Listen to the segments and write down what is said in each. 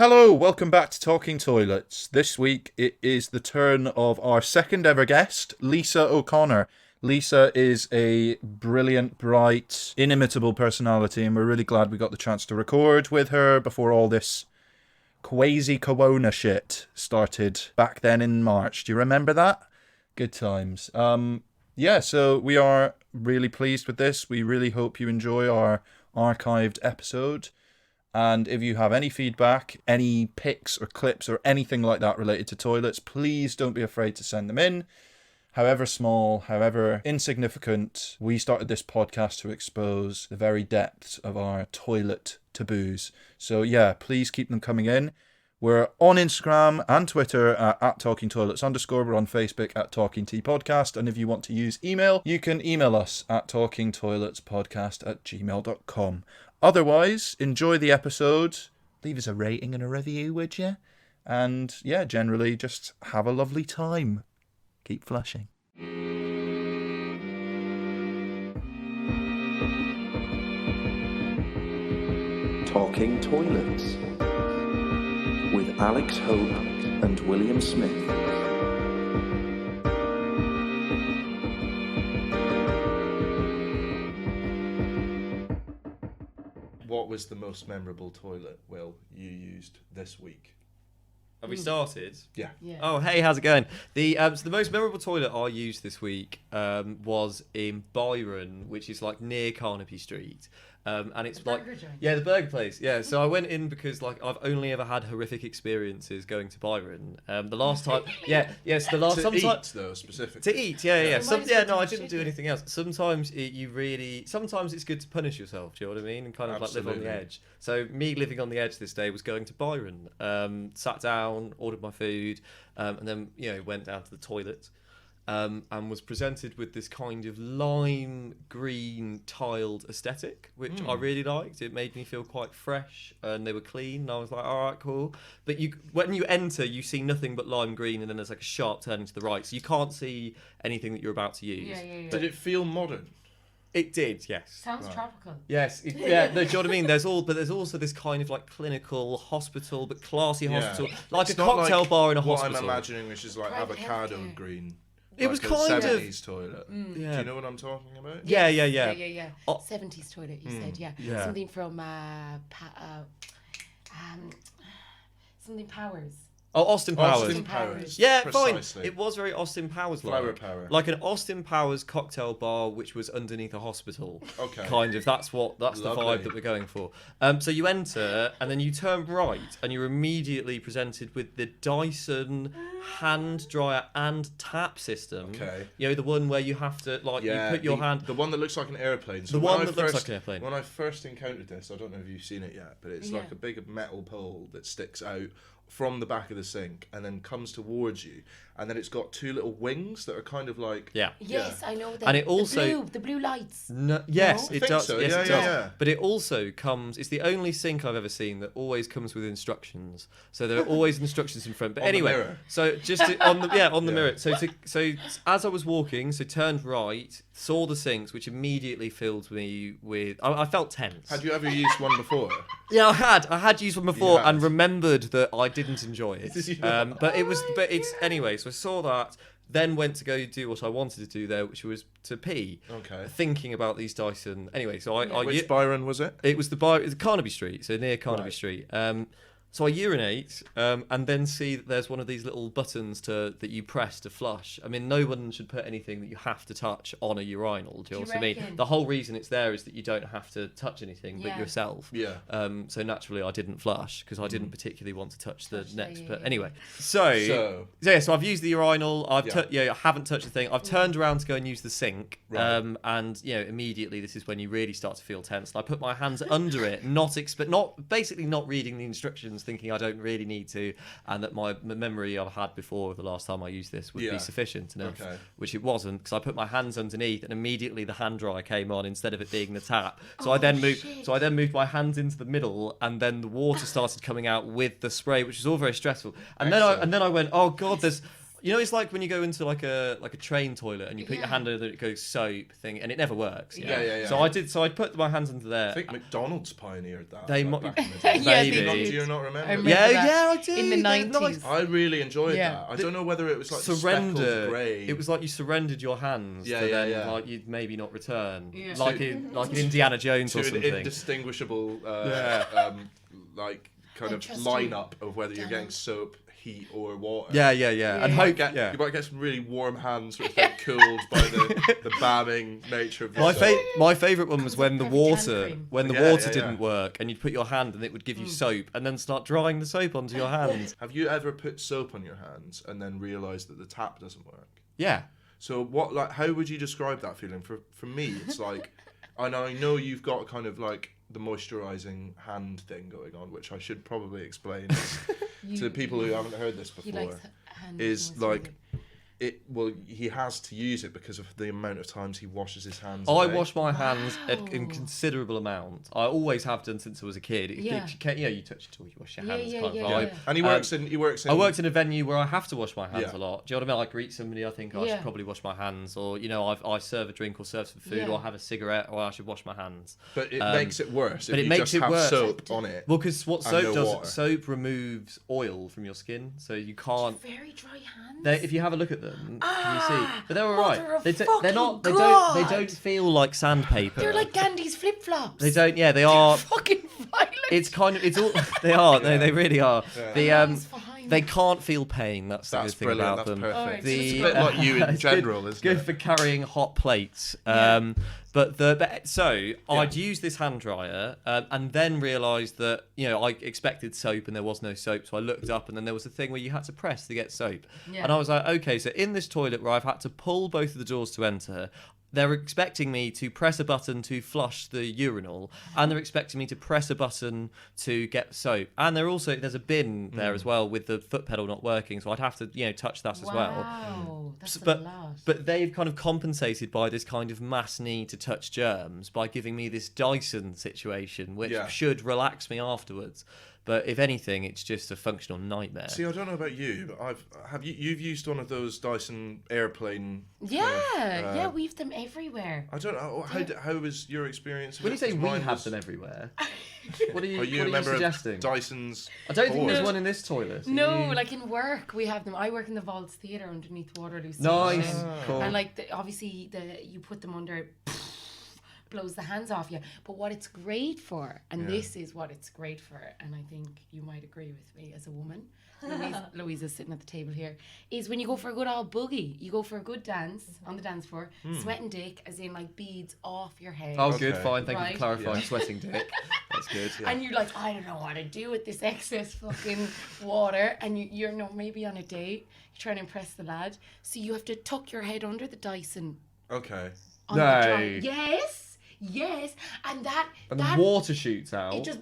Hello, welcome back to Talking Toilets. This week it is the turn of our second ever guest, Lisa O'Connor. Lisa is a brilliant, bright, inimitable personality, and we're really glad we got the chance to record with her before all this quasi-corona shit started back then in March. Do you remember that? Good times. So we are really pleased with this. We really hope you enjoy our archived episode. And if you have any feedback, any pics or clips or anything like that related to toilets, please don't be afraid to send them in. However small, however insignificant, we started this podcast to expose the very depths of our toilet taboos. So yeah, please keep them coming in. We're on Instagram and Twitter at @TalkingToilets_. We're on Facebook at TalkingTPodcast. And if you want to use email, you can email us at talkingtoiletspodcast@gmail.com. Otherwise, enjoy the episode. Leave us a rating and a review, would you? And yeah, generally just have a lovely time. Keep flushing. Talking Toilets with Alex Hope and William Smith. What was the most memorable toilet, Will, you used this week? Have we started? Yeah. Oh, hey, how's it going? So the most memorable toilet I used this week was in Byron, which is like near Carnaby Street. And it's the like, burger joint. Yeah, the burger place. Yeah, so I went in because like I've only ever had horrific experiences going to Byron. The last time, the last to sometimes eat, though, specifically. to eat, yeah. So might as well I do didn't do chicken. anything else. Sometimes sometimes it's good to punish yourself. Do you know what I mean? And kind of like live on the Absolutely. edge. So me living on the edge this day was going to Byron. Sat down, ordered my food, and then went down to the toilet. And was presented with this kind of lime green tiled aesthetic, which I really liked. It made me feel quite fresh, and they were clean. And I was like, all right, cool. But when you enter, you see nothing but lime green, and then there's like a sharp turning to the right, so you can't see anything that you're about to use. Yeah. Did it feel modern? It did, yes. Sounds tropical. Yes, no, do you know what I mean? There's also this kind of like clinical hospital, but classy hospital, like It's a not cocktail bar in a what hospital. I'm imagining, which is like Private avocado healthcare. green. It was like a kind of- 70s toilet. Do Yeah. you know what I'm talking about? Yeah. Yeah. Oh. 70s toilet, you said, yeah. Yeah. Something from something Powers. Oh, Austin Powers. Austin Powers. Yeah, Precisely. fine. It was very Austin Powers like. Flower power. Like an Austin Powers cocktail bar, which was underneath a hospital. Okay. Kind of. That's the Lovely. vibe that we're going for. So you enter, and then you turn right, and you're immediately presented with the Dyson hand dryer and tap system. Okay. The one where you have to you put your hand. The one that looks like an airplane. So The when one I that looks first- like an airplane. When I first encountered this, I don't know if you've seen it yet, but it's like Yeah. a big metal pole that sticks out from the back of the sink and then comes towards you, and then it's got two little wings that are kind of like Yeah. Yes, I know that. And it also- the blue lights. No, yes, No? it I think does. so, Yes, yeah, it yeah, does. yeah. But it also comes. It's the only sink I've ever seen that always comes with instructions. So there are always instructions in front. But On the anyway, mirror. so just on the Yeah. mirror. So as I was walking, turned right, saw the sinks, which immediately filled me with. I felt tense. Had you ever used one before? Yeah, I had used one before had. and remembered that I didn't enjoy it. Did you not? But it's anyway. So I saw that, then went to go do what I wanted to do there, which was to pee. Okay. Thinking about these Dyson. Anyway, so Which Byron was it? it was the Carnaby Street, so near Carnaby Right. Street. So I urinate and then see that there's one of these little buttons that you press to flush. I mean, no one should put anything that you have to touch on a urinal. Do you know what I mean? reckon? The whole reason it's there is that you don't have to touch anything but Yeah. yourself. Yeah. So naturally, I didn't flush because I didn't particularly want to touch the Touch, next. yeah, But yeah. anyway, So so I've used the urinal. I haven't touched the thing. I've turned around to go and use the sink. Right. And immediately this is when you really start to feel tense. And I put my hands under it, not reading the instructions, thinking I don't really need to, and that my memory I've had before of the last time I used this would Yeah. be sufficient enough, Okay. which it wasn't, because I put my hands underneath, and immediately the hand dryer came on instead of it being the tap. So I then moved my hands into the middle, and then the water started coming out with the spray, which was all very stressful. And then I went, oh god, there's You know, it's like when you go into like a train toilet and you put your hand under it goes soap thing, and it never works. Yeah. So I put my hands into there. I think McDonald's pioneered that. They like, mo- back in the day. Yeah, Maybe. Do you not remember? I remember Yeah, that I do. in the They're 90s. nice. I really enjoyed Yeah. that. I don't know whether it was like Surrender. speckled grey. It was like you surrendered your hands Yeah, to yeah, then yeah. like you'd maybe not return, Yeah. like in Indiana Jones to or an something. indistinguishable like kind of trust you. lineup of whether you're getting Damn. soap, heat, or water. Yeah. And You hope, might get some really warm hands which get cooled by the balming nature of the soap. My favourite one was when the Perfect hand water cream. water Yeah. didn't work and you'd put your hand and it would give you soap and then start drying the soap onto your hands. Have you ever put soap on your hands and then realised that the tap doesn't work? Yeah. So how would you describe that feeling? For me, it's like, and I know you've got kind of like the moisturising hand thing going on, which I should probably explain to people who haven't heard this He before. likes hand Is moisturizer. like he has to use it because of the amount of times he washes his hands. I a day. wash my hands a Wow. considerable amount. I always have done since I was a kid. Yeah. You touch a toy, you wash your hands. Yeah, kind yeah, of vibe. yeah. And he works in. I worked in a venue where I have to wash my hands Yeah. a lot. Do you know what I mean? I greet somebody, I think I Yeah. should probably wash my hands, or I serve a drink or serve some food, Yeah. or I have a cigarette, or I should wash my hands. But it makes it worse if but it you makes just it have worse. soap on it. Well, because what And soap no does, water. soap removes oil from your skin, so you can't. Very dry hands. If you have a look at them, can you see? But they're all mother right. of They're not. They fucking don't. They God. don't feel like sandpaper. They're like Gandhi's flip flops. They don't. Yeah, they are. Fucking violent. It's kind of. It's all. They are. Yeah. They really are. Yeah. The Lungs fine. They can't feel pain. That's the That's good thing brilliant. about That's them. perfect. Alright, The- It's a bit like you in It's general, good, isn't good it? for carrying hot plates. Yeah. I'd use this hand dryer and then realised that I expected soap and there was no soap, so I looked up and then there was a thing where you had to press to get soap, Yeah. and I was like, okay, so in this toilet where I've had to pull both of the doors to enter, they're expecting me to press a button to flush the urinal, and they're expecting me to press a button to get soap, and there's a bin there as well with the foot pedal not working, so I'd have to touch that as well. Wow, that's a But lot. but they've kind of compensated by this kind of mass need to touch germs by giving me this Dyson situation, which Yeah. should relax me afterwards. But if anything, it's just a functional nightmare. See, I don't know about you, but you've used one of those Dyson airplane. yeah, we've them everywhere. I don't know how was your experience? When you say we Mine have was- them everywhere, what are you, Are you a what are member you of suggesting? Dyson's? I don't think there's board? one in this toilet. Are No, you- like in work we have them. I work in the Vaults Theatre underneath Waterloo Station. Nice, cool. And like obviously you put them under, it blows the hands off you. But what it's great for, and this is what it's great for, and I think you might agree with me as a woman. Louise is sitting at the table here. Is when you go for a good old boogie, you go for a good dance on the dance floor, sweating dick, as in like beads off your head. Oh, Okay. good, fine. Thank you Right. for clarifying. Sweating dick. That's good. And you're like, I don't know what to do with this excess fucking water. And you're maybe on a date, you're trying to impress the lad. So you have to tuck your head under the Dyson. Okay. On No. The dry. Yes. And that water shoots out. it just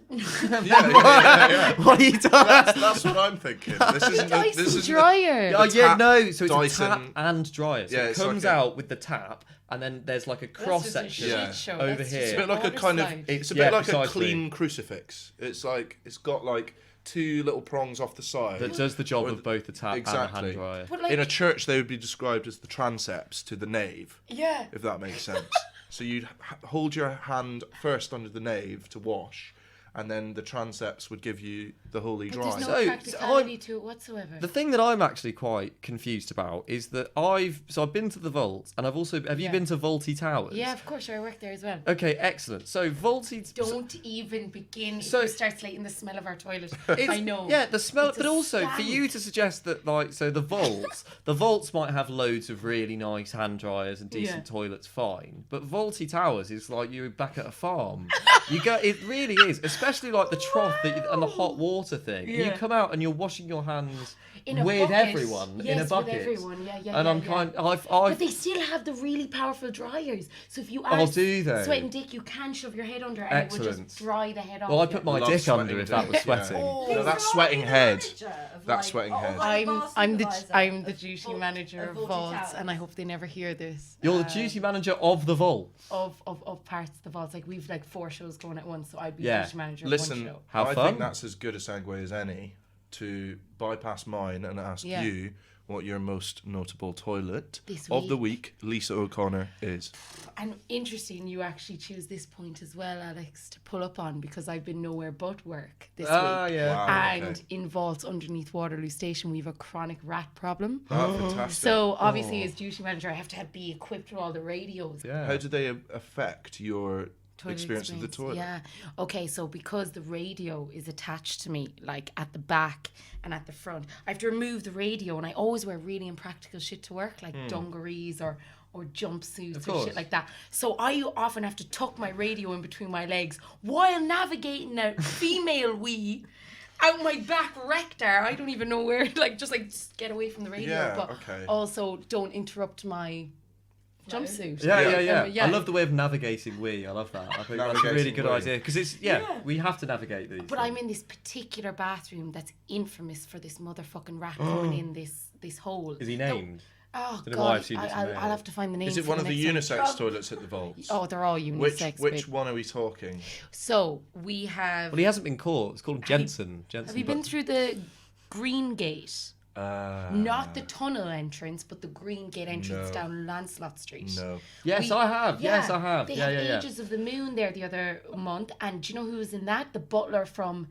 Yeah. What are you doing? That's what I'm thinking. This isn't. Dyson This isn't. dryer. Oh yeah, tap, no. So it's Dyson. a tap and dryer. So Yeah, it it's comes like a- out with the tap, and then there's like a cross That's just a section shit Yeah. show. over That's here. just It's a bit like a kind of. water slide. It's a Yeah, bit like a precisely. clean crucifix. It's like it's got like two little prongs off the side. that does the job Or of both the tap and the exactly. hand dryer. But like, In a church, they would be described as the transepts to the nave, yeah. if that makes sense. So you'd hold your hand first under the nave to wash, and then the transepts would give you the holy But dry. there's no So- practicality to it whatsoever. The thing that I'm actually quite confused about is that I've been to the vault, and I've also have you Yeah. been to Vaulty Towers? Yeah, of course, I work there as well. Okay, excellent. So Vaulty. Don't even begin. So- So start slating the smell of our toilet. It's- I know. Yeah, the smell, It's a but also for stank. you to suggest that, like, so the vaults might have loads of really nice hand dryers and decent Yeah. toilets, fine. But Vaulty Towers is like you're back at a farm. It really is, especially like the trough and the hot water thing. Yeah. You come out and you're washing your hands In a with bucket. everyone in Yes, a with bucket. everyone. Yeah, And I'm kind. But they still have the really powerful dryers. So if you are Oh, do they? sweating dick, you can shove your head under and it will Excellent. just dry the head off. Well, I you. put my Love dick sweating under if dick, that was yeah. sweating. No, that's sweating head. That's sweating head. I'm the duty manager of vaults, and I hope they never hear this. You're the duty manager of the vault. Of parts of the vaults. Like we've like 4 shows going at once, so I'd be Yeah. duty manager of Listen, one show. How I fun. think that's as good a segue as any. to bypass mine and ask Yeah. you what your most notable toilet This of the week. week, Lisa O'Connor, is. And interesting, you actually choose this point as well, Alex, to pull up on, because I've been nowhere but work this week. Yeah. Wow, And okay. in vaults underneath Waterloo Station, we have a chronic rat problem. Oh, fantastic. So obviously, as duty manager, I have to be equipped with all the radios. Yeah. How did they affect your Toilet experience of the toilet? Yeah. Okay, so because the radio is attached to me, like at the back and at the front, I have to remove the radio, and I always wear really impractical shit to work, like dungarees or jumpsuits or shit like that. So I often have to tuck my radio in between my legs while navigating a female wee out my back rector. I don't even know where, just get away from the radio, Yeah, but okay. also don't interrupt my jumpsuit. Yeah. I love the way of navigating I love that. I think that's a really Navigating good we. idea. Because we have to navigate these. But things. I'm in this particular bathroom that's infamous for this motherfucking rat coming in this hole. Is he named? Oh Don't know why God, I've seen this in I'll there. have to find the name. Is it for one of the next one. unisex toilets at the vaults? Oh, they're all unisex. Which babe. one are we talking? So we have. Well, he hasn't been caught. It's called Jensen. Have you been through the Green Gate? Uh, Not the tunnel entrance, but the Green Gate entrance No. down Lancelot Street. No. Yes, We- I have. Yes, I have. They Yeah, had yeah. Ages of the Moon there the other month, and do you know who was in that? The butler from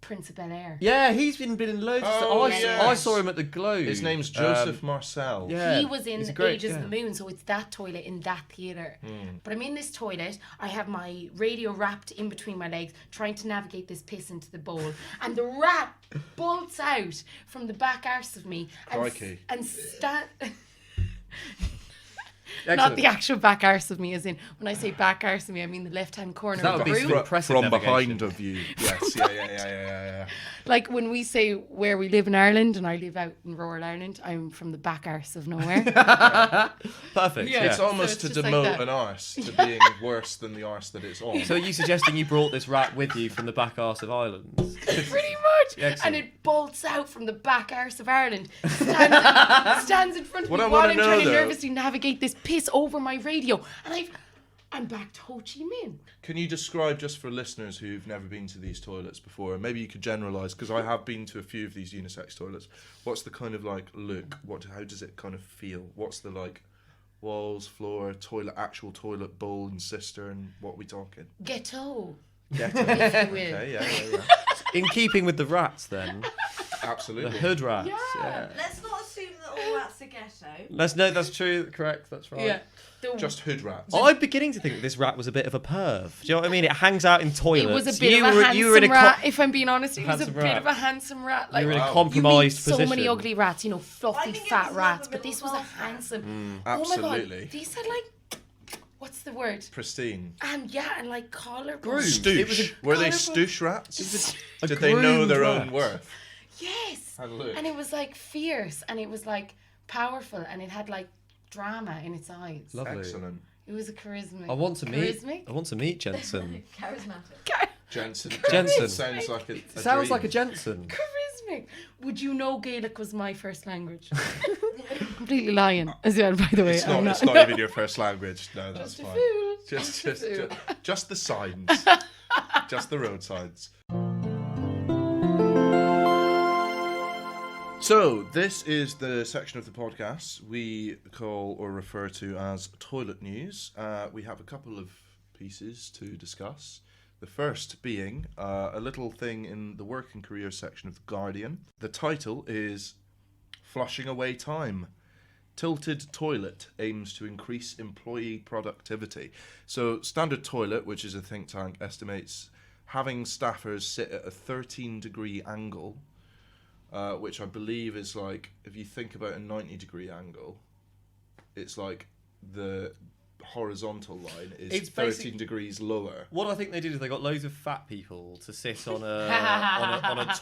Prince of Bel-Air. Yeah, he's been in loads. Oh, of stuff. I yes. saw him at the Globe. His name's Joseph Marcel. Yeah, He was in he's great, Ages yeah. of the Moon, so it's that toilet in that theatre. But I'm in this toilet, I have my radio wrapped in between my legs, trying to navigate this piss into the bowl, and the rat bolts out from the back arse of me Crikey. and Excellent. not the actual back arse of me, as in, when I say back arse of me, I mean the left-hand corner That of would the be room. some impressive From navigation. behind of you. Yes, yeah. Like when we say where we live in Ireland, and I live out in rural Ireland, I'm from the back arse of nowhere. Perfect. Yeah. Yeah. It's almost it's to just like demote that. an arse to being worse than the arse that it's on. So are you suggesting you brought this rat with you from the back arse of Ireland? Pretty much. Excellent. And it bolts out from the back arse of Ireland. Stands in front of What me I while wanna I'm know, trying to though- nervously navigate this piss over my radio. And I'm back to Ho Chi Minh. Can you describe, just for listeners who've never been to these toilets before, and maybe you could generalise, because I have been to a few of these unisex toilets, what's the kind of look? How does it kind of feel? What's the walls, floor, toilet, actual toilet bowl and cistern? What are we talking? Ghetto, Get if it. you will. Okay, yeah. In keeping with the rats, then the Absolutely. hood rats. Yeah. Let's not assume that all rats are ghetto. That's true. Correct. That's right. Yeah. The- Just hood rats. I'm beginning to think that this rat was a bit of a perv. Do you know what I mean? It hangs out in toilets. it was a bit of a you were in handsome rat, if I'm being honest. It was a Handsome bit rat. of a handsome rat. Like, you were in a Wow. you meet compromised so position. many ugly rats, I fluffy think it fat was rats, like but a this was a little bastard. handsome. Absolutely. Oh my God, these had what's the word? Pristine. And collar. Groomed. Stoosh. It was a Were they colourful- stoosh rats? a Did they know their groomed own rat. worth? Yes. And look. And it was fierce, and it was powerful, and it had drama in its eyes. Lovely. Excellent. It was a charismatic. I want to meet. Charismatic? I want to meet Jensen. Charismatic. Jensen. Jensen. Sounds like a Sounds dream. like a Jensen. Charismatic. Would you know Gaelic was my first language? Completely lying as well, by the way. It's I'm not. It's not even your first language. No, that's Just a fine. fool. Just the signs. Just the road signs. So, this is the section of the podcast we call or refer to as Toilet News. We have a couple of pieces to discuss. The first being a little thing in the work and career section of The Guardian. The title is Flushing Away Time. Tilted Toilet aims to increase employee productivity. So, Standard Toilet, which is a think tank, estimates having staffers sit at a 13-degree angle, which I believe is if you think about a 90-degree angle, it's the horizontal line is It's 13 degrees lower. What I think they did is they got loads of fat people to sit on a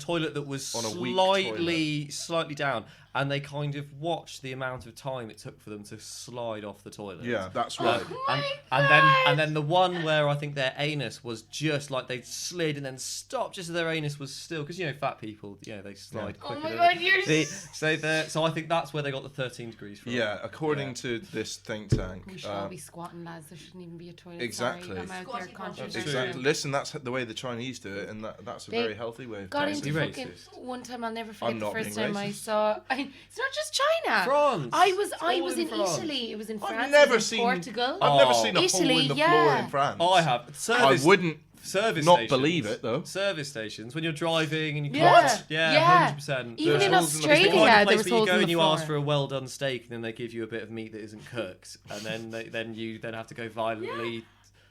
toilet that was On a weak slightly down, and they kind of watched the amount of time it took for them to slide off the toilet. Yeah, that's right. And then the one where I think their anus was just like they slid and then stopped just as their anus was still, because fat people, they slide quicker. Oh my God, you're so I think that's where they got the 13 degrees from. Yeah, according to this think tank. We should all be squatting, lads. There shouldn't even be a toilet. Exactly. Sorry, I'm out there Squatty controversial. Exactly. Listen, that's the way the Chinese do it, and that's a very healthy way of Got doing into it. fucking one time. I'll never I'm forget the not first being time I racist. saw. It's not just China. France. I All was in France. Italy. It was in I've France. never it was in seen. Portugal. I've never seen a hole Italy, in the floor yeah. in France. I have. I wouldn't Service not stations. believe it though. Service stations when you're driving and you Yeah. can't. Yeah, Yeah. 100%. Even There's in holes in the It's the floor. kind Australia, of there place was where you holes go in and the you floor. ask for a well done steak, and then they give you a bit of meat that isn't cooked, and then you have to go violently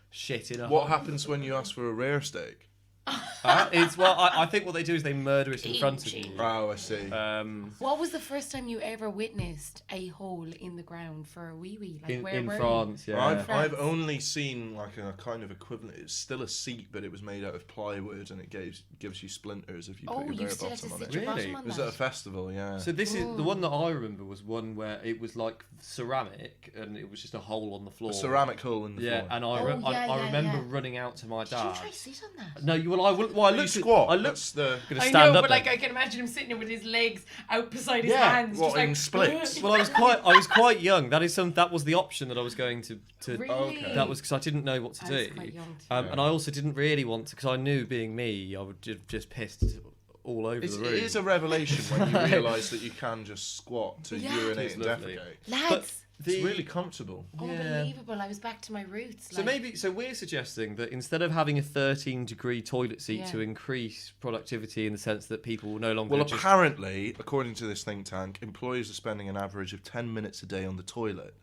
shit in a What hole. happens when you ask for a rare steak? I think what they do is they murder it in front of you. Oh, I see. What was the first time you ever witnessed a hole in the ground for a wee-wee? Like, where In were France, you? yeah. I've France. only seen like a kind of equivalent. It's still a seat, but it was made out of plywood, and it gives you splinters if you Oh, put you your still bare had to bottom on sit it. your Really? bottom on It was that? at a festival, yeah. So this is the one that I remember was one where it was like ceramic and it was just a hole on the floor. A ceramic hole in the Yeah, floor. and I remember running out to my Did you dad. try to sit on that? No, I You looked. squat. I looked. That's the. Gonna I stand know, up but like then. I can imagine him sitting there with his legs out beside his Yeah, hands. what, just like, in splits? Well, I was quite young. That was the option that I was going to. Really? Okay. That was because I didn't know what to I was do. quite young too. And I also didn't really want to, because I knew, being me, I would just pissed all over It the room. is a revelation when you realise that you can just squat to Yeah. urinate It's and lovely. defecate. Lads, It's really comfortable. unbelievable. I was back to my roots. So we're suggesting that instead of having a 13-degree toilet seat Yeah. to increase productivity in the sense that people will no longer Well, just... apparently, according to this think tank, employees are spending an average of 10 minutes a day on the toilet.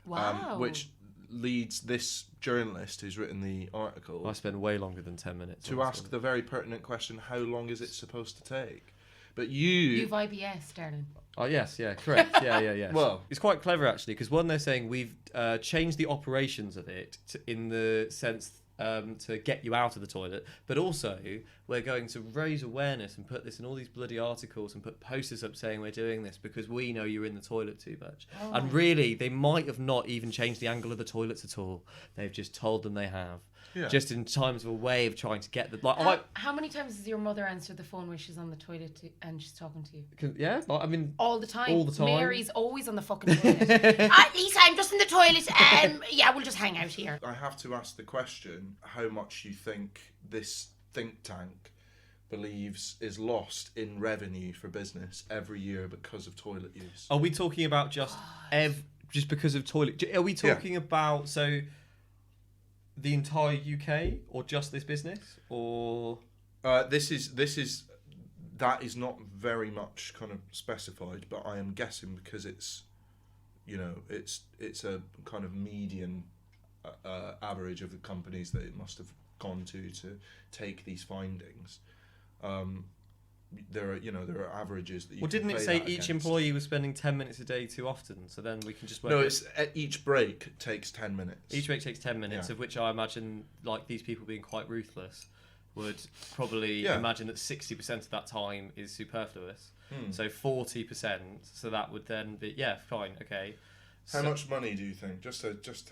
Wow. Which leads this journalist who's written the article I spend way longer than 10 minutes. to on ask it. the very pertinent question, how long is it supposed to take? But You've IBS, darling. Oh, yes, yeah, correct. Yeah. Well- it's quite clever, actually, because one, they're saying we've changed the operations of it in the sense to get you out of the toilet, but also we're going to raise awareness and put this in all these bloody articles and put posters up saying we're doing this because we know you're in the toilet too much. And really, they might have not even changed the angle of the toilets at all. They've just told them they have. Yeah. Just in times of a way of trying to get the... How many times does your mother answer the phone when she's on the toilet and she's talking to you? Yeah, I mean... All the time. All the time. Mary's always on the fucking toilet. Lisa, I'm just in the toilet. Yeah, we'll just hang out here. I have to ask the question, how much you think this think tank believes is lost in revenue for business every year because of toilet use? Are we talking about just because of toilet? Are we talking about the entire UK or just this business or? That is not very much kind of specified, but I am guessing because it's a kind of median average of the companies that it must have gone to take these findings. There are averages that you. Well, can didn't it play say that each against. employee was spending 10 minutes a day too often? So then we can just work. No, it's at each break takes 10 minutes. Each break takes 10 minutes, Yeah. of which I imagine, like, these people being quite ruthless would probably Yeah. imagine that 60% of that time is superfluous. So 40%. So that would then be fine, okay. How So- much money do you think? Just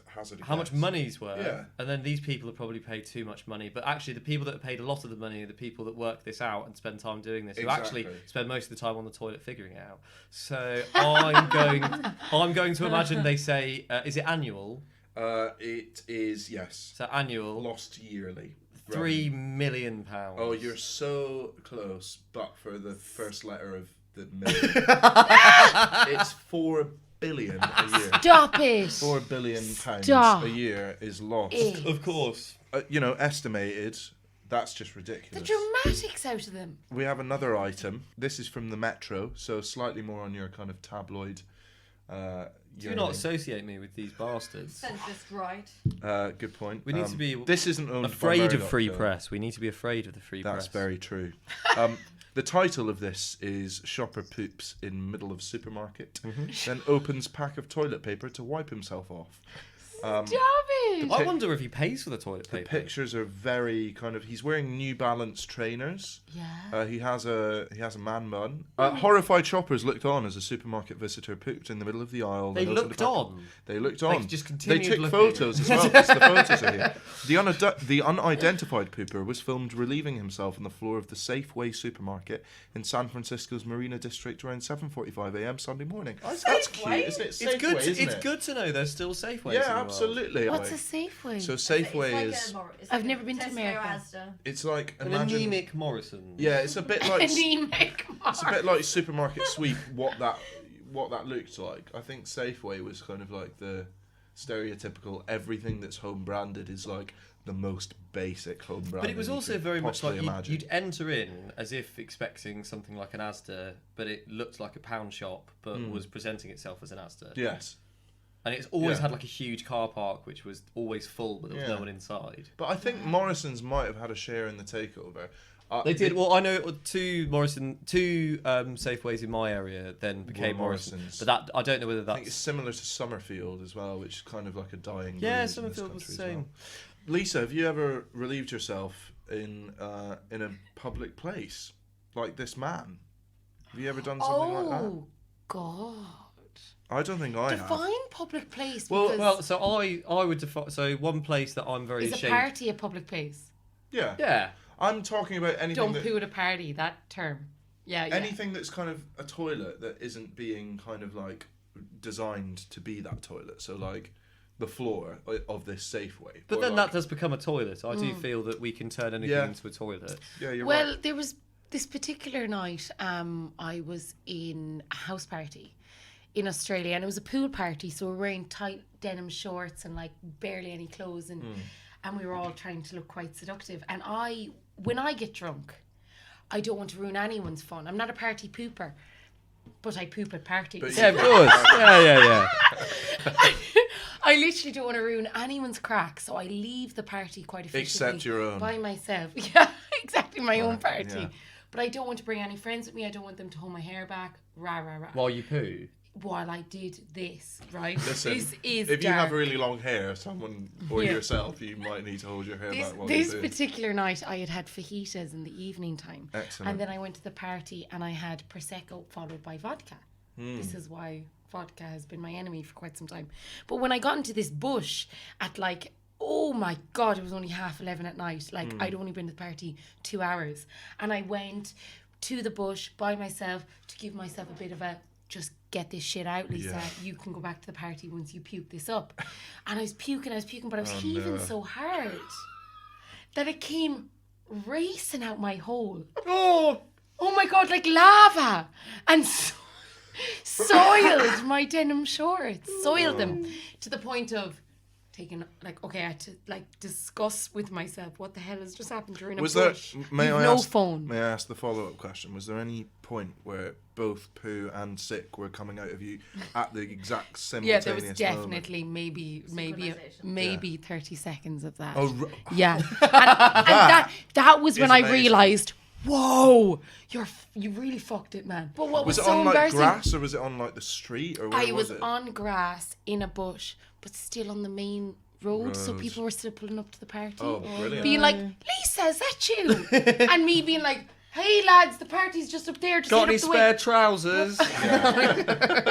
hazard a How much guess. money's worth, Yeah. and then these people have probably paid too much money. But actually, the people that have paid a lot of the money are the people that work this out and spend time doing this, who actually Exactly. spend most of the time on the toilet figuring it out. So I'm going to imagine they say, is it annual? It is, yes. So annual, Lost yearly. £3 million. Oh, you're so close, but for the first letter of the million. It's 4 billion a year. Stop it. 4 billion pounds Stop a year is lost. it. Of course. Estimated. That's just The ridiculous. dramatics out of them. We have another item. This is from the Metro, so slightly more on your kind of tabloid. Do you not associate me with these bastards? Centrist right. Good point. We need to be This isn't owned afraid by of free Murdoch, though. press. We need to be afraid of the free press. That's very true. The title of this is Shopper Poops in Middle of Supermarket, then opens pack of toilet paper to wipe himself off. Stop it. I wonder if he pays for the toilet The paper. pictures are very kind of. He's wearing New Balance trainers. Yeah. He has a man bun. Horrified shoppers looked on as a supermarket visitor pooped in the middle of the aisle. They then opened looked a packet. on. They looked on. just They continued took looking. photos as well. Because the photos are here. The unidentified pooper was filmed relieving himself on the floor of the Safeway supermarket in San Francisco's Marina District around 7:45 a.m. Sunday morning. That's Safeway? cute, isn't it? It's Safeway, good. isn't It's it? good to know there's still Safeways. in the Yeah, world. absolutely. What's a Safeway? So It's Safeway like is. I've never been to Tesco America. Asda. It's like An imagine. anaemic Morrison. Yeah, it's a bit like. Anemic. It's a bit like supermarket sweep. What that looked like. I think Safeway was kind of like the stereotypical. Everything that's home branded is like the most basic home brand. But it was also very much like you'd enter in as if expecting something like an Asda, but it looked like a pound shop, but was presenting itself as an Asda. Yes. And it's always Yeah. had like a huge car park, which was always full, but there was Yeah. no one inside. But I think Morrison's might have had a share in the takeover. They did. Well, I know two Safeways in my area then became Were Morrison's. Morrison's. But that I don't know whether I think it's that's. similar to Summerfield as well, which is kind of like a dying. Yeah, breed in this Summerfield was country the as same. well. Lisa, have you ever relieved yourself in a public place like this man? Have you ever done something like that? Oh, God. I don't think I have. Define public place. Well- because Well, so I would define. So one place that I'm very is a ashamed. party a public place? Yeah. Yeah. I'm talking about anything Don't that, poo at a party, that term. Yeah, yeah. anything that's kind of a toilet that isn't being kind of like designed to be that toilet. So like the floor of this Safeway. But Or then like, that does become a toilet. I do feel that we can turn anything Yeah. into a toilet. Yeah, you're Well, right. there was this particular night, I was in a house party in Australia, and it was a pool party, so we were wearing tight denim shorts and like barely any clothes, and we were all trying to look quite seductive. And when I get drunk, I don't want to ruin anyone's fun. I'm not a party pooper, but I poop at parties. But Yeah, of course. yeah. I literally don't want to ruin anyone's crack, so I leave the party quite efficiently. Except your own. By myself. Yeah, exactly, my own party. yeah. But I don't want to bring any friends with me. I don't want them to hold my hair back. Rah, rah, rah. While you poo. While I did this, right? Listen, this is if you have dark. really long hair, someone or Yeah. yourself, you might need to hold your hair This, back while this you do. particular night, I had fajitas in the evening time. Excellent. And then I went to the party and I had Prosecco followed by vodka. This is why vodka has been my enemy for quite some time. But when I got into this bush at like, oh my God, it was only 11:30 at night. Like I'd only been to the party 2 hours. And I went to the bush by myself to give myself a bit of a, just get this shit out, Lisa. Yeah. You can go back to the party once you puke this up. And I was puking, but I was heaving so hard that it came racing out my hole. Oh my God, like lava. And soiled my denim shorts. Soiled them to the point of taking, like, okay, I had to like discuss with myself what the hell has just happened during a Was there? bush. May You've I no ask? phone. May I ask the follow-up question? Was there any point where both poo and sick were coming out of you at the exact Yeah, simultaneous there was moment? definitely maybe Synchronisation. 30 seconds of that. Oh, Yeah, and that was when is I amazing. realised, whoa, you really fucked it, man. But what was, was it so on like embarrassing? grass or was it on like the street or where I was was it? on grass in a bush, but still on the main road, so Road. people were still pulling up to the party. Oh, brilliant! Being like, Lisa, is that you? And me being like, hey lads, the party's just up there. Just Got head any up the way. spare trousers?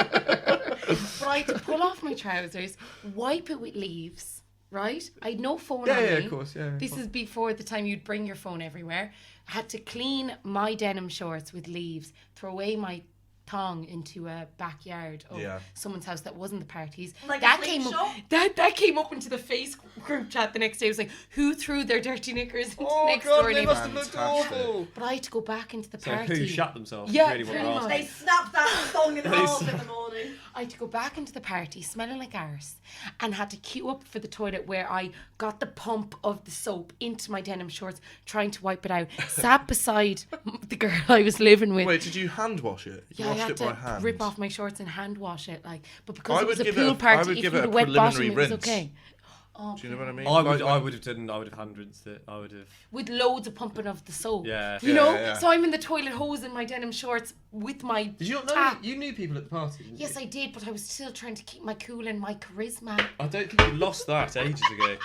But I had to pull off my trousers, wipe it with leaves, right? I had no phone on me. yeah, of course, yeah. This is before the time you'd bring your phone everywhere. I had to clean my denim shorts with leaves, throw away my thong into a backyard of Yeah. someone's house that wasn't the party's. Like a that flea came up. shop? That came up into the face group chat the next day. It was like, who threw their dirty knickers into the next door they neighbour? must have looked Fantastic. awful. But I had to go back into the So party. who shut themselves? Yeah, is really what pretty they're much. asking. They snapped that thong in half in the morning. I had to go back into the party smelling like arse and had to queue up for the toilet where I got the pump of the soap into my denim shorts, trying to wipe it out. Sat beside the girl I was living with. Wait, did you hand wash it? You Yeah, I washed had it by to hand. rip off my shorts and hand wash it, like. But I because it would was a give it pool a- I party, would if give you it had a a wet bottom, preliminary it was rinse. okay. Oh, Do you know what I mean? I Like, would have hand rinsed it. I would have. with loads of pumping of the soap. Yeah. You know? Yeah. So I'm in the toilet hose in my denim shorts with my Did you not know? tap. You knew people at the party, didn't Yes, you? I did, but I was still trying to keep my cool and my charisma. I don't think you lost that ages ago.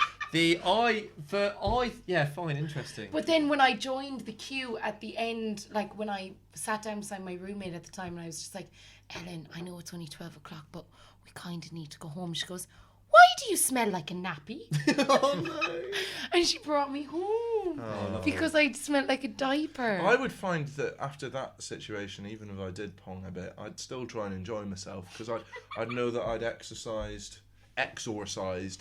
Fine, interesting. But then when I joined the queue at the end, like when I sat down beside my roommate at the time, and I was just like, Ellen, I know it's only 12 o'clock, but we kind of need to go home. She goes, why do you smell like a nappy? Oh no. And she brought me home because I smelled like a diaper. I would find that after that situation, even if I did pong a bit, I'd still try and enjoy myself because I'd know that I'd exorcised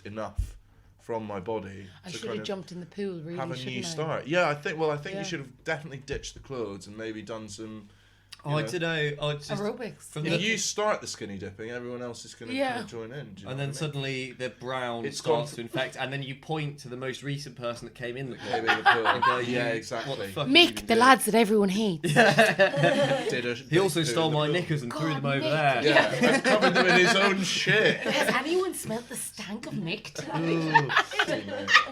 enough from my body I to should kind have of jumped in the pool, really. have a new shouldn't I? start. Yeah, I think Yeah. you should have definitely ditched the clothes and maybe done some. I don't know. I just Aerobics. from If the, you start the skinny dipping, everyone else is going to Yeah. kind of join in. Do you know and what I then mean? suddenly the brown It's starts gone- to infect, and then you point to the most recent person that came in the pool. Maybe in the pool. And go, Yeah, What exactly. the fuck have you Mick, been the doing?" lads that everyone hates. He also stole my knickers and threw God, them over Mick. there. Yeah, and covered them in his own shit. Has anyone smelt the stank of Mick tonight?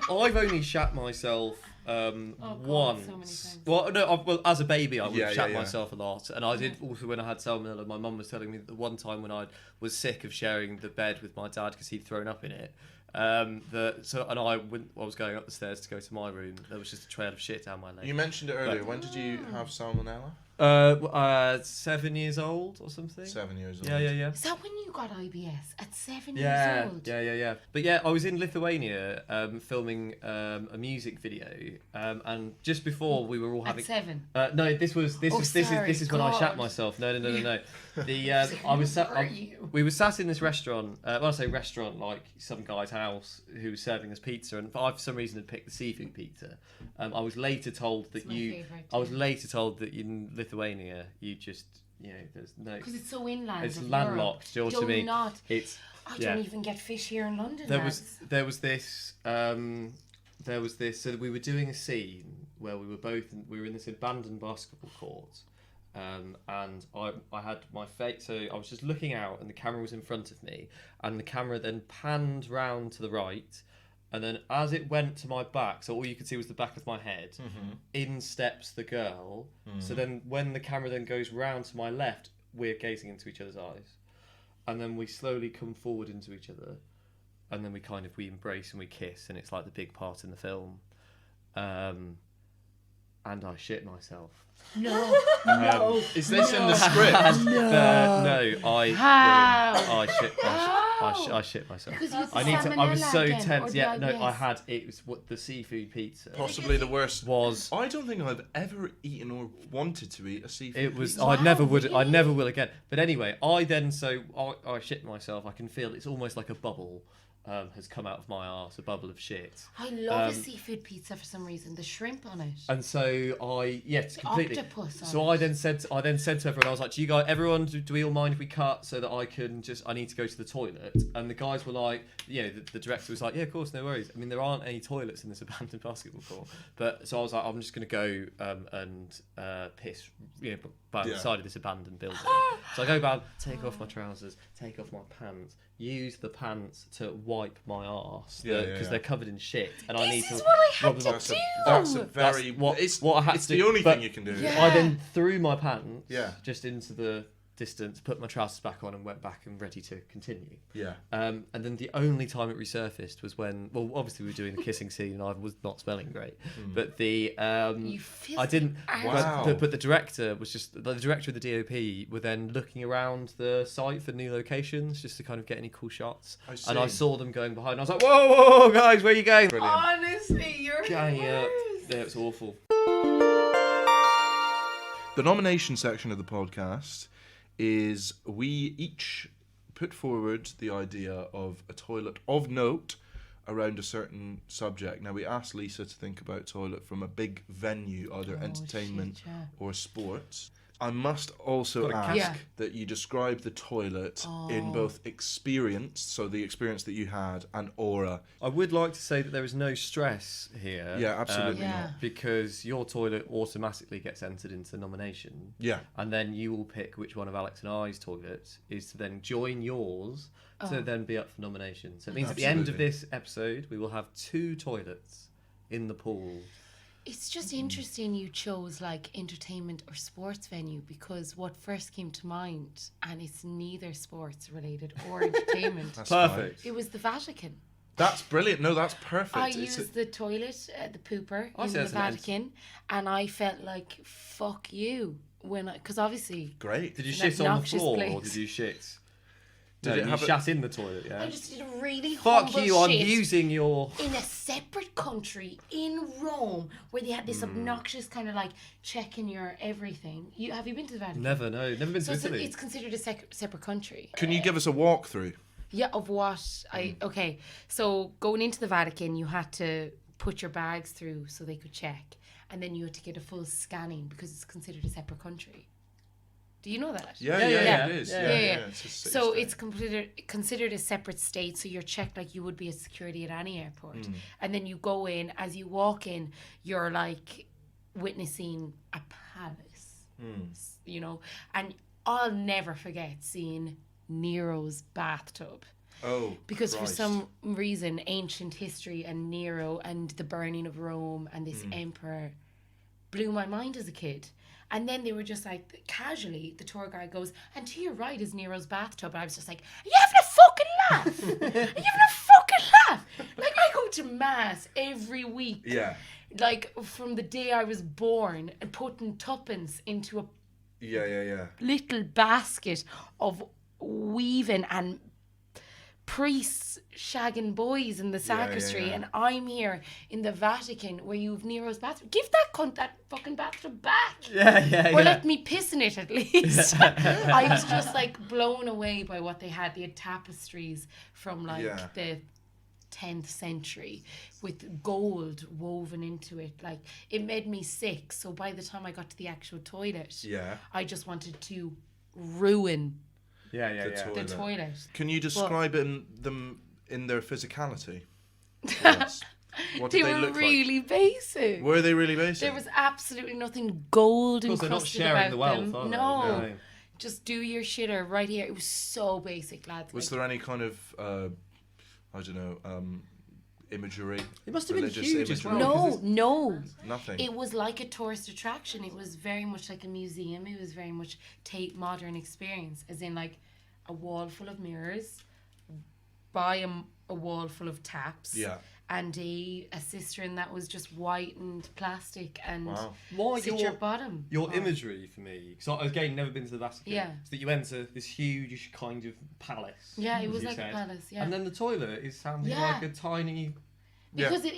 I've only shat myself God, once. so many times. Well, as a baby, I would Yeah, shat yeah. myself a lot, and I did also when I had salmonella. My mum was telling me that the one time when I was sick of sharing the bed with my dad because he'd thrown up in it. I was going up the stairs to go to my room. There was just a trail of shit down my leg. You mentioned it earlier. When did you have salmonella? 7 years old or something. 7 years old. Yeah. Is that when you got IBS at 7 Yeah, years old? yeah. But yeah, I was in Lithuania filming a music video, and just before we were all At having. 7. No, this is when I shat God. myself. No. The Who we were sat in this restaurant. When I say restaurant, like some guy's house who was serving us pizza, and I for some reason had picked the seafood pizza. I was later told that It's my favourite, I was too. later told that in Lithuania you just there's no. Because it's so inland. It's of landlocked. Do you know Europe. what I mean? Do not. It's I yeah. don't even get fish here in London. There lads. was this so we were doing a scene where we were in this abandoned basketball court, and I had my face, so I was just looking out and the camera was in front of me, and the camera then panned round to the right, and then as it went to my back, so all you could see was the back of my head, in steps the girl. So then when the camera then goes round to my left, we're gazing into each other's eyes, and then we slowly come forward into each other, and then we embrace and we kiss, and it's like the big part in the film. And I shit myself. No. Is this in the script? I shit myself. Because you had the I was so salmonella again, or tense. the Yeah, no, IBS. I had it was what the seafood pizza Possibly the worst. was. I don't think I've ever eaten or wanted to eat a seafood. It was. pizza. I never would. I really? never will again. But anyway, I shit myself. I can feel it's almost like a bubble has come out of my arse, a bubble of shit. I love a seafood pizza for some reason. The shrimp on it. And so completely. Octopus on So it. I then said to everyone, I was like, "Do you guys, everyone, do we all mind if we cut so that I need to go to the toilet?" And the guys were like, the director was like, "Yeah, of course, no worries." I mean, there aren't any toilets in this abandoned basketball court, but so I was like, "I'm just gonna go and piss, by the side of this abandoned building." So I go down, take off my trousers, take off my pants, use the pants to wipe my arse because they're covered in shit, and I need This is to what I had rub to them off. do. That's a very. That's what it's I had it's to the do, only but- thing you can do. Yeah. I then threw my pants Yeah. just into the distance, put my trousers back on, and went back and ready to continue. Yeah. And then the only time it resurfaced was when, obviously we were doing the kissing scene, and I was not smelling great. But You I didn't. Wow. But the director was just the director of the DOP were then looking around the site for new locations just to kind of get any cool shots. I And I see. saw them going behind. I was like, whoa, guys, where are you going? Brilliant. Honestly, you're Going up. worse. Yeah, it's awful. The nomination section of the podcast is we each put forward the idea of a toilet of note around a certain subject. Now, we asked Lisa to think about toilet from a big venue, either entertainment shit, yeah. or sports. I must also Gotta ask Yeah. that you describe the toilet in both experience, so the experience that you had, and aura. I would like to say that there is no stress here. Yeah, absolutely Yeah. not. Because your toilet automatically gets entered into nomination. Yeah. And then you will pick which one of Alex and I's toilets is to then join yours to then be up for nomination. So it means at the end of Absolutely. this episode, we will have 2 toilets in the pool. It's just interesting you chose like entertainment or sports venue, because what first came to mind, and it's neither sports related or entertainment, That's Perfect. fine. it was the Vatican. That's brilliant. No, that's perfect. I It's used the toilet, the pooper I in see the that's an ent- Vatican, and I felt like fuck you because obviously great. Did you An shit on the obnoxious floor or place. did you shit? Did No, it you have a- shat in the toilet, yeah? I just did a really Fuck humble you, I'm shit using your... in a separate country in Rome where they had this obnoxious kind of like checking your everything. Have you been to the Vatican? Never been So to Italy. it's considered a separate country. Can you give us a walkthrough? Yeah, of what okay. So going into the Vatican, you had to put your bags through so they could check, and then you had to get a full scanning because it's considered a separate country. Do you know that? Yeah, Yeah. it is. Yeah, Yeah, yeah. It's a city So state. it's considered a separate state. So you're checked like you would be at security at any airport, and then you go in. As you walk in, you're like witnessing a palace, you know. And I'll never forget seeing Nero's bathtub. Oh, Because Christ. for some reason, ancient history and Nero and the burning of Rome and this emperor blew my mind as a kid. And then they were just like, casually, the tour guide goes, and to your right is Nero's bathtub. And I was just like, are you having a fucking laugh? Are you having a fucking laugh? Like, I go to mass every week. Yeah. Like, from the day I was born, and putting tuppence into a Yeah. little basket of weaving and priests shagging boys in the sacristy, yeah. and I'm here in the Vatican where you have Nero's bathroom. Give that cunt that fucking bathroom back. Or let me piss in it at least. I was just like blown away by what they had. They had tapestries from like Yeah. the 10th century with gold woven into it. Like, it made me sick. So by the time I got to the actual toilet, Yeah. I just wanted to ruin Yeah. the toilet. Can you describe them in their physicality? for us? What They did they were look really basic. like? Were they really basic? There was absolutely nothing gold Of course, they're not encrusted sharing about the wealth, them. are they? No. No. Just do your shitter right here. It was so basic, lads. Was Like, there any kind of, I don't know, imagery? It must have been religious huge as imagery? well. no. Nothing. It was like a tourist attraction. It was very much like a museum. It was very much Tate modern experience, as in like a wall full of mirrors, by a wall full of taps, Yeah. and a cistern that was just white and plastic and Wow. Why sit your bottom. Your Oh. imagery for me, because again, never been to the Vatican. Yeah. Is that you enter this huge kind of palace. Yeah, it as was you like a said, palace, yeah. And then the toilet is sounding Yeah. like a tiny. Yeah. Because it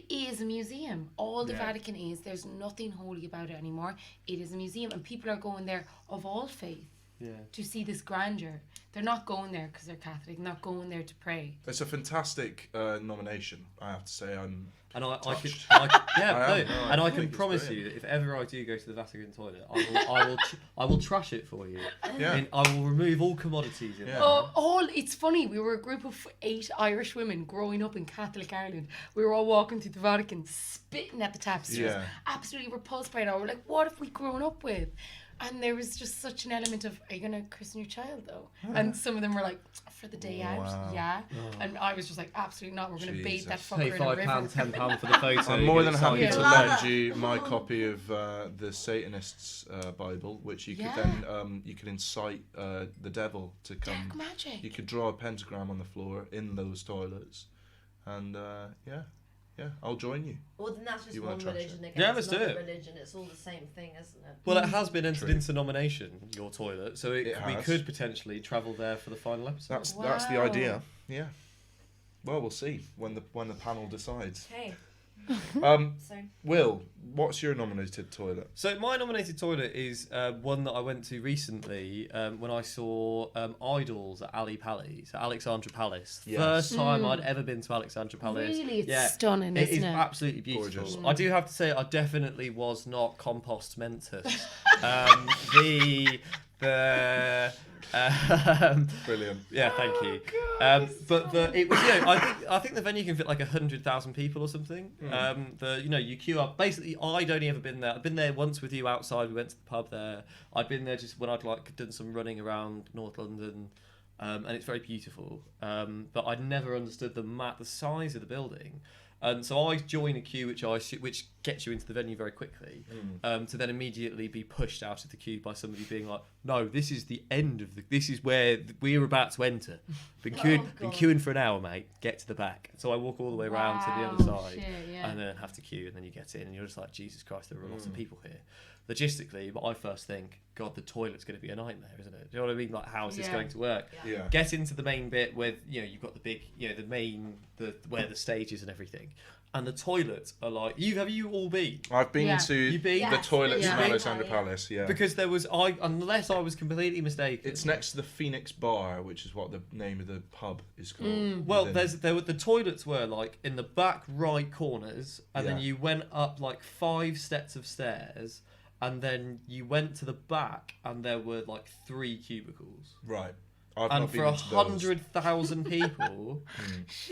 is a museum. All the Yeah. Vatican is. There's nothing holy about it anymore. It is a museum, and people are going there of all faith Yeah. to see this grandeur. They're not going there because they're Catholic. Not going there to pray. It's a fantastic nomination, I have to say. And I can, Touched. yeah, I am, no, no, and I I think can it's promise brilliant. you that if ever I do go to the Vatican toilet, I will trash it for you. Yeah. I will remove all commodities in Yeah. there. It's funny. We were a group of 8 Irish women growing up in Catholic Ireland. We were all walking through the Vatican, spitting at the taps. Yeah. Absolutely repulsed by it all. We're like, what have we grown up with? And there was just such an element of, are you going to christen your child though? And some of them were like, for the day Wow. out, yeah. And I was just like, absolutely not. We're going to bathe that Jesus. fucker Pay in a river. £5, £10 for the photo. I'm more get than it happy signed. to Yeah. lend you my copy of the Satanists' Bible, which you could Yeah. then you could incite the devil to come. Dark magic. You could draw a pentagram on the floor in those toilets, and yeah, I'll join you. Well, then that's just You wanna one trash religion it? against Yeah, let's do another it. religion. It's all the same thing, isn't it? Well, it has been entered True. into nomination, your toilet, so It we has. could potentially travel there for the final episode. That's the Wow. idea. Yeah. Well, we'll see when the panel decides. Hey, So Will, what's your nominated toilet? So my nominated toilet is one that I went to recently when I saw Idols at Ali Palace, at Alexandra Palace. Yes. First time I'd ever been to Alexandra Palace. Really, it's stunning, It isn't is it? absolutely beautiful. Gorgeous. I do have to say, I definitely was not compost mentis. Brilliant. Yeah, thank you. It was, I think the venue can fit like 100,000 people or something. You queue up. Basically, I'd only ever been there. I'd been there once with you outside. We went to the pub there. I'd been there just when I'd like done some running around North London, and it's very beautiful. But I'd never understood the size of the building. So I join a queue which gets you into the venue very quickly, to then immediately be pushed out of the queue by somebody being like, "No, this is the end of this is where we're about to enter. Been queuing for an hour, mate. Get to the back." So I walk all the way around to the other side, and then have to queue, and then you get in, and you're just like, Jesus Christ, there are lots of people here. Logistically, but I first think, God, the toilet's going to be a nightmare, isn't it? Do you know what I mean? Like, how is this going to work? Yeah. Get into the main bit where you've got the big, where the stage is and everything, and the toilets are like, have you all been? I've been Yeah. to You've been? the toilets Yeah. in Alexandra Palace. Yeah. Because there was unless I was completely mistaken. It's next to the Phoenix Bar, which is what the name of the pub is called. Well, within- the toilets were like in the back right corners, and then Yeah. you went up like 5 steps of stairs, and then you went to the back, and there were like 3 cubicles. right. I've And not for been into those. 100,000 people,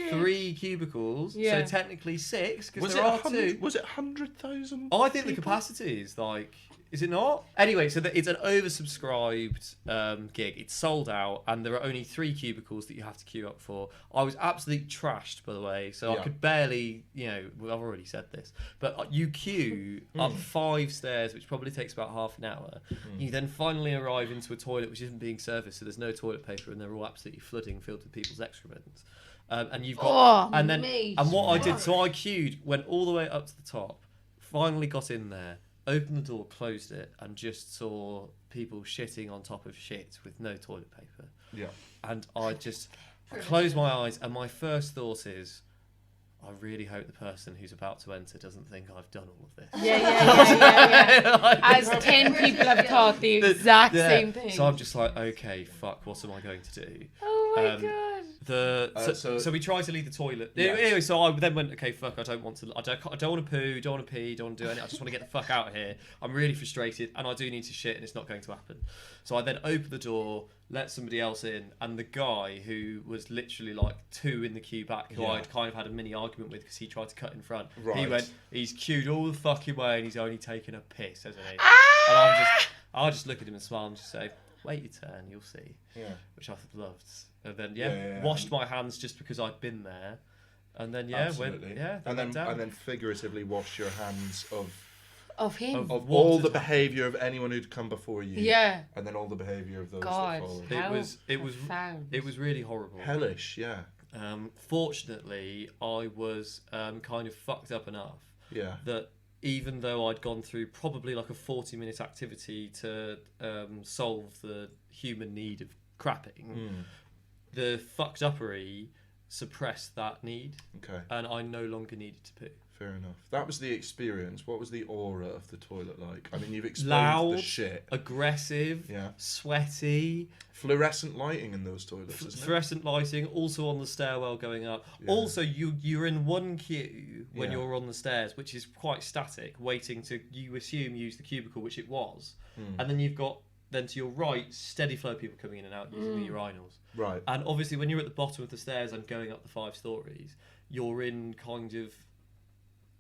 3 cubicles. Yeah. So technically 6, because Was there it are 100? 2. Was it 100,000? I think the capacity is like, is it not? Anyway, so it's an oversubscribed gig. It's sold out, and there are only 3 cubicles that you have to queue up for. I was absolutely trashed, by the way, so I Yeah. could barely, I've already said this, but you queue up 5 stairs, which probably takes about half an hour. You then finally arrive into a toilet which isn't being serviced, so there's no toilet paper, and they're all absolutely flooding, filled with people's excrement. And you've got, mate. and what I did, so I queued, went all the way up to the top, finally got in there, opened the door, closed it, and just saw people shitting on top of shit with no toilet paper. Yeah. And I closed my eyes, and my first thought is, I really hope the person who's about to enter doesn't think I've done all of this. Yeah. As 10 people have thought the exact same thing. So I'm just like, okay, fuck, what am I going to do? Oh my god. So we tried to leave the toilet. Yes. Anyway, so I then went, okay, fuck, I don't want to poo, don't want to pee, don't want to do anything. I just want to get the fuck out of here. I'm really frustrated, and I do need to shit, and it's not going to happen. So I then opened the door, let somebody else in, and the guy who was literally like 2 in the queue back, who I'd kind of had a mini argument with because he tried to cut in front. Right. He's queued all the fucking way, and he's only taken a piss, hasn't he? Ah! And I'll just look at him and smile and just say, wait your turn, you'll see. Yeah. Which I loved. And then washed my hands just because I'd been there, and then Absolutely. went down. and then figuratively wash your hands Of him. of what all did- the behaviour of anyone who'd come before you. Yeah. And then all the behaviour of those God. that followed. It was profound. it was really horrible. Hellish, yeah. Fortunately, I was kind of fucked up enough Yeah. that even though I'd gone through probably like a 40-minute activity to solve the human need of crapping, the fucked uppery suppressed that need, Okay. and I no longer needed to poo. Fair enough. That was the experience. What was the aura of the toilet like? I mean, you've explained Loud, the shit. aggressive, Yeah. sweaty, Fluorescent lighting in those toilets, isn't it? fluorescent lighting, also on the stairwell going up. Yeah. Also, you're in one queue when Yeah. you're on the stairs, which is quite static, waiting to, you assume, use the cubicle, which it was. And then you've got, then to your right, steady flow of people coming in and out using the urinals. Right. And obviously, when you're at the bottom of the stairs and going up the 5 stories, you're in kind of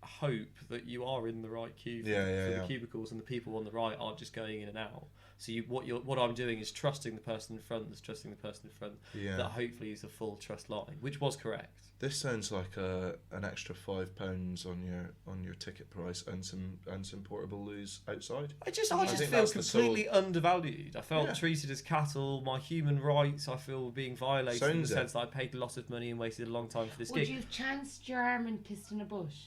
hope that you are in the right queue for the cubicles, and the people on the right aren't just going in and out. So what I'm doing is trusting the person in front that's trusting the person in front. Yeah. That hopefully is a full trust line, which was correct. This sounds like an extra £5 on your ticket price and some portable loos outside. I just think feel that's the completely undervalued. I felt Yeah. treated as cattle. My human rights, I feel, were being violated in the Sounds it. sense that I paid a lot of money and wasted a long time for this Would gig. you have chanced your arm and pissed in a bush?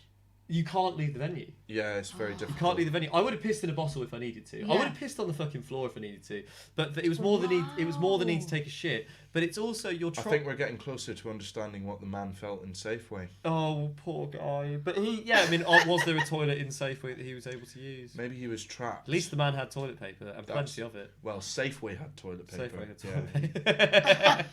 you can't leave the venue. Yeah, it's very difficult. You can't leave the venue. I would have pissed in a bottle if I needed to. I would have pissed on the fucking floor if I needed to. But it was more the need. It was more the need to take a shit. But it's also your. I think we're getting closer to understanding what the man felt in Safeway. Oh, poor guy. But I mean, was there a toilet in Safeway that he was able to use? Maybe he was trapped. At least the man had toilet paper and plenty of it. Well, Safeway had toilet paper. Safeway had toilet paper.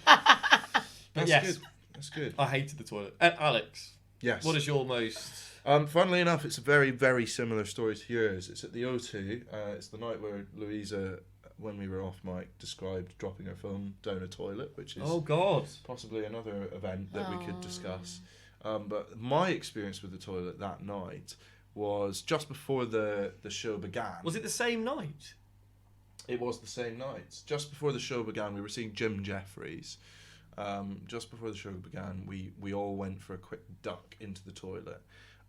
But yes, good. That's good. I hated the toilet. Alex, Yes. what is your most? Funnily enough, it's a very, very similar story to yours. It's at the O2. It's the night where Louisa, when we were off mic, described dropping her phone down a toilet, which is Oh God. possibly another event that we could discuss. But my experience with the toilet that night was just before the show began. Was it the same night? It was the same night. Just before the show began, we were seeing Jim Jeffries. Just before the show began, we all went for a quick duck into the toilet.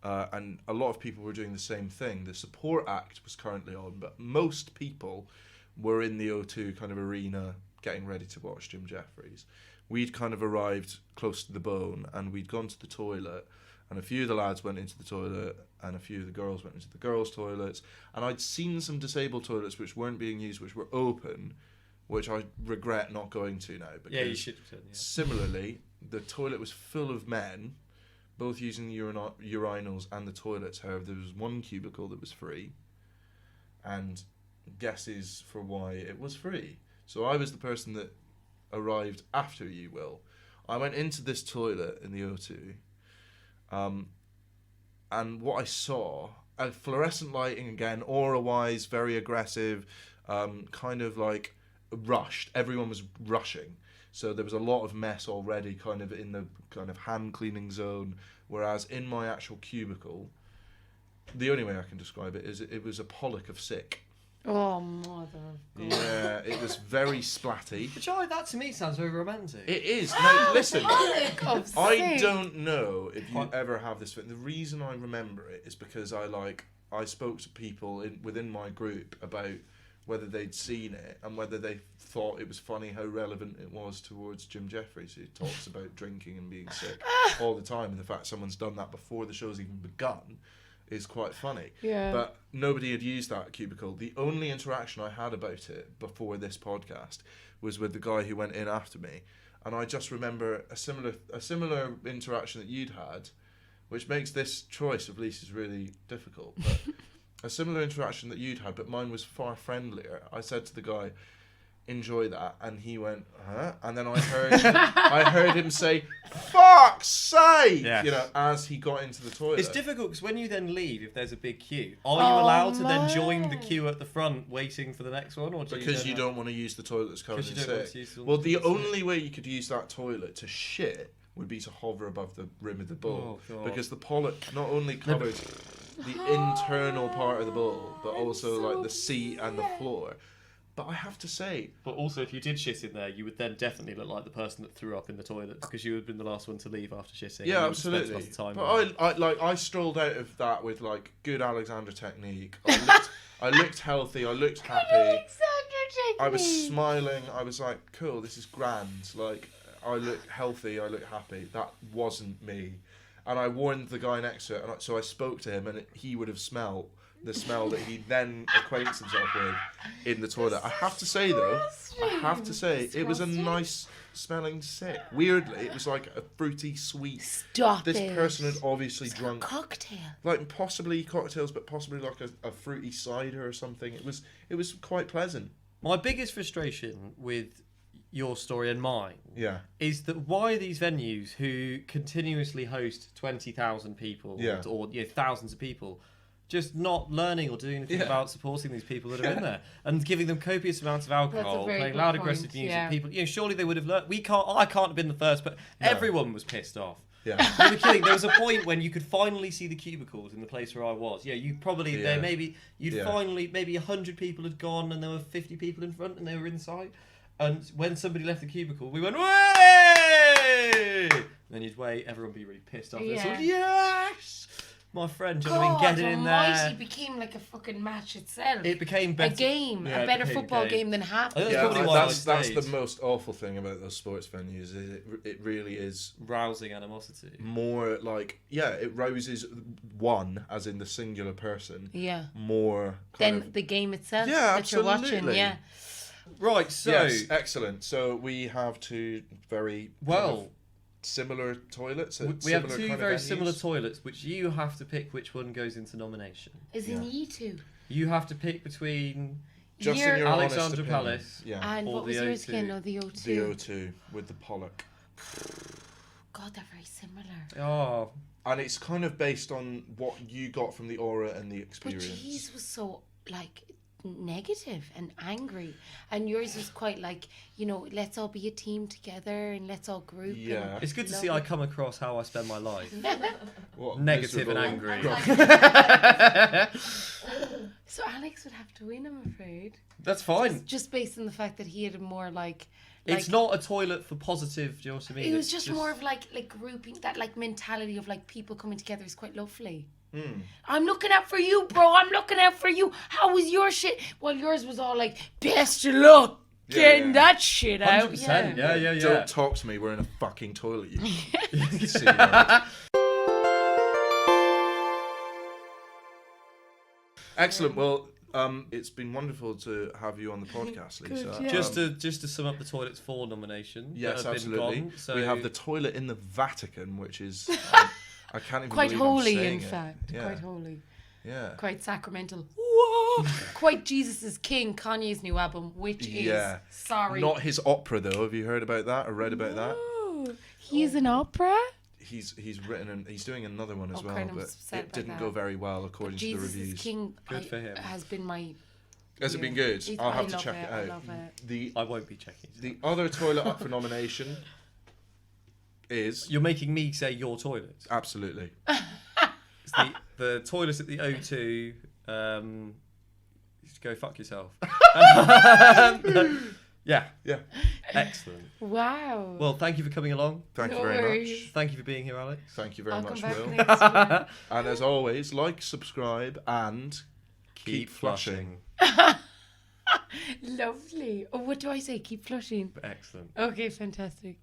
And a lot of people were doing the same thing. The support act was currently on, but most people were in the O2 kind of arena getting ready to watch Jim Jeffries. We'd kind of arrived close to the bone, and we'd gone to the toilet, and a few of the lads went into the toilet, and a few of the girls went into the girls' toilets, and I'd seen some disabled toilets which weren't being used, which were open, which I regret not going to now. Because Yeah, you should have said. Yeah. similarly, the toilet was full of men, both using the urinals and the toilets. However, there was one cubicle that was free, and guesses for why it was free. So I was the person that arrived after you, Will. I went into this toilet in the O2, and what I saw, fluorescent lighting again, aura-wise, very aggressive, kind of like rushed. Everyone was rushing. So there was a lot of mess already kind of in the kind of hand cleaning zone, whereas in my actual cubicle, the only way I can describe it is it was a pollock of sick. Oh, mother of God. Yeah, it was very splatty. Which that to me sounds very romantic. It is. Now, listen, Of I sick. don't know if you ever have this. The reason I remember it is because I spoke to people within my group about whether they'd seen it and whether they thought it was funny how relevant it was towards Jim Jeffries, who talks about drinking and being sick all the time, and the fact someone's done that before the show's even begun is quite funny. Yeah. But nobody had used that cubicle. The only interaction I had about it before this podcast was with the guy who went in after me, and I just remember a similar interaction that you'd had, which makes this choice of Lisa's really difficult. But a similar interaction that you'd had, but mine was far friendlier. I said to the guy, "Enjoy that," and he went, "Huh?" And then I heard him say, "Fuck's sake!" Yes. You know, as he got into the toilet. It's difficult because when you then leave, if there's a big queue, are you allowed to then join the man. queue at the front, waiting for the next one, or do Because you have- don't want to use the toilet that's covered in Because you don't want sick. to use the Well, the toilet that's only way you could use that toilet to shit would be to hover above the rim of the bowl. Oh, God. Because the pollock not only covered the internal part of the bowl, but also like the seat and the floor. But I have to say, But also, if you did shit in there, you would then definitely look like the person that threw up in the toilet because you would have been the last one to leave after shitting. yeah, You would have spent absolutely. lots of time But I strolled out of that with like good Alexander technique. I looked healthy. I looked happy. I was smiling. I was like, cool, this is grand. Like, I look healthy. I look happy. That wasn't me. And I warned the guy next to it. And so I spoke to him, and he would have smelled the smell that he then acquaints himself with in the toilet. I have to say, though, it was a nice smelling sick. Weirdly, it was like a fruity, sweet. Stop This it. person had obviously drunk, Cocktail. like possibly cocktails, but possibly like a fruity cider or something. It was quite pleasant. My biggest frustration with your story and mine Yeah. is that why these venues who continuously host 20,000 people Yeah. or thousands of people just not learning or doing anything Yeah. about supporting these people that are in there and giving them copious amounts of alcohol, very playing good loud point, aggressive music. yeah. People, surely they would have learned. I can't have been the first, but everyone was pissed off. Yeah. They were kidding. There was a point when you could finally see the cubicles in the place where I was. Yeah, you probably Yeah. finally maybe 100 people had gone and there were 50 people in front and they were inside. And when somebody left the cubicle, we went, "Way!" And then you'd wait, everyone would be really pissed off. And Yeah. sort of, yes! my friend. Do you know what I mean? Getting in Almighty, there. it became like a fucking match itself. It became better. A game, Yeah, a it better became a football game. game than half. I think Yeah, probably why that's I the stayed. most awful thing about those sports venues. Is it really is Rousing animosity. more like, yeah, it rouses one, as in the singular person, Yeah. more Then kind of. the game itself Yeah, that you're watching. absolutely. Yeah. Right, so Yes, excellent. So we have two very kind of well, similar toilets. At we have similar two kind of very venues. similar toilets, which you have to pick which one goes into nomination. Is in Yeah. you two. You have to pick between Just Your- in your honest Alexandra opinion. Palace. Yeah, And Or what was the yours O2. again? Oh, the O2. the O2 with the Pollock, God, they're very similar. oh, and it's kind of based on what you got from the aura and the But experience. his was so like negative and angry, and yours was quite like, you know, let's all be a team together and let's all group. Yeah. it's good to Love see I it. come across how I spend my life. What Negative and miserable- angry. So Alex would have to win, I'm afraid. That's fine. Just based on the fact that he had a more like. It's not a toilet for positive. Do you know what I mean? It was It's just more of like grouping, that like mentality of like people coming together is quite lovely. Hmm. I'm looking out for you, bro. I'm looking out for you. How was your shit? Well, yours was all like, best of luck getting yeah. that shit out. 100%. Yeah. Don't talk to me. We're in a fucking toilet. You see, right? Excellent. Well, it's been wonderful to have you on the podcast, Lisa. Good, yeah. Just to sum up the toilets 4 nomination. that Yes, have been absolutely. gone, so We have the toilet in the Vatican, which is I can't even Quite believe I'm holy, saying in it. fact. Yeah. Quite holy. Yeah. Quite sacramental. Whoa! Quite Jesus is King, Kanye's new album, which is Yeah. sorry. Not his opera though. Have you heard about that or read about that? Oh, he's an opera. He's written and he's doing another one as Oh, well, kind of but upset it about didn't that. go very well according to the Jesus is reviews. King. Good for him. Has been my. Has it been good? It's- I'll I have to love check it, it I out. love it. The I won't be checking. the other toilet up for nomination is You're making me say your toilet. absolutely. It's the toilet at the O2. Just go fuck yourself. Yeah. Yeah. Excellent. Wow. Well, thank you for coming along. Thank you No very worries. much. Thank you for being here, Alex. Thank you very I'll much, come back Will. next year. And as always, like, subscribe, and keep flushing. Lovely. Oh, what do I say? Keep flushing. Excellent. Okay, fantastic.